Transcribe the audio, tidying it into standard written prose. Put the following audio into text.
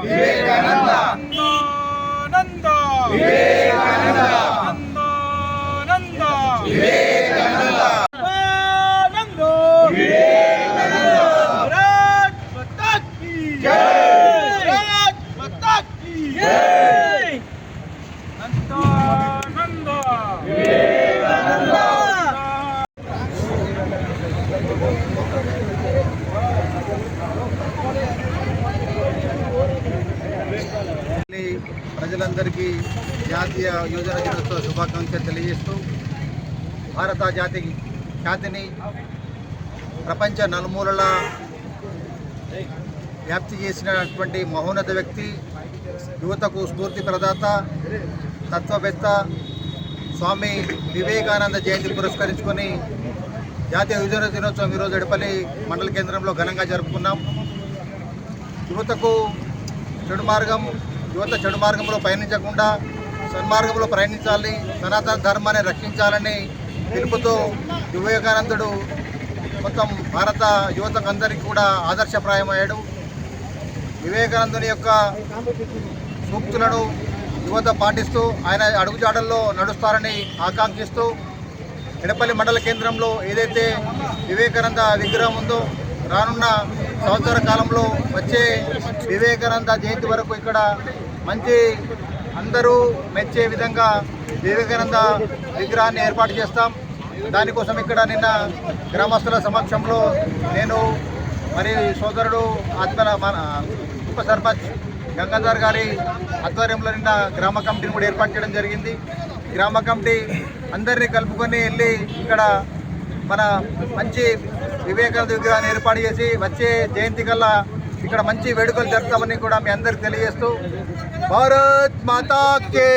వివేకానంద నంద వివేకానంద నంద వివేకానంద నంద వివేకానంద భారత్ మాతా key జై భారత్ మాతా key జై నంద నంద వివేకానంద ప్రజలందరికీ జాతీయ యువజన దినోత్సవ శుభాకాంక్షలు తెలియజేస్తూ భారత జాతి ఖ్యాతిని ప్రపంచ నలుమూలల వ్యాప్తి చేసినటువంటి మహోన్నత వ్యక్తి, యువతకు స్ఫూర్తి ప్రదాత, తత్వవేత్త స్వామి వివేకానంద జయంతి పురస్కరించుకొని జాతీయ యువజన దినోత్సవం ఈరోజు ఎడపల్లి మండల కేంద్రంలో ఘనంగా జరుపుకున్నాం. యువత చెడు మార్గంలో పయనించకుండా సన్మార్గంలో ప్రయాణించాలి, సనాతన ధర్మాన్ని రక్షించాలని పిలుపుతో వివేకానందుడు మొత్తం భారత యువతకు అందరికీ కూడా ఆదర్శప్రాయమయ్యాడు. వివేకానందుని యొక్క సూక్తులను యువత పాటిస్తూ ఆయన అడుగుజాడల్లో నడుస్తారని ఆకాంక్షిస్తూ ఎడపల్లి మండల కేంద్రంలో ఏదైతే వివేకానంద విగ్రహం ఉందో రానున్న సంవత్సర కాలంలో వచ్చే వివేకానంద జయంతి వరకు ఇక్కడ మంచి అందరూ మెచ్చే విధంగా వివేకానంద విగ్రహాన్ని ఏర్పాటు చేస్తాం. దానికోసం ఇక్కడ నిన్న గ్రామస్తుల సమక్షంలో నేను మరి సోదరుడు ఉప సర్పంచ్ గంగాధర్ గారి ఆధ్వర్యంలో నిన్న గ్రామ కమిటీని కూడా ఏర్పాటు చేయడం జరిగింది. గ్రామ కమిటీ అందరినీ కలుపుకొని వెళ్ళి ఇక్కడ మన మంచి వివేకానంద విగ్రహాన్ని ఏర్పాటు చేసి వచ్చే జయంతి కల్లా ఇక్కడ మంచి వేడుకలు జరుపుతామని కూడా మీ అందరికి తెలియజేస్తూ భారత్ మాతా కే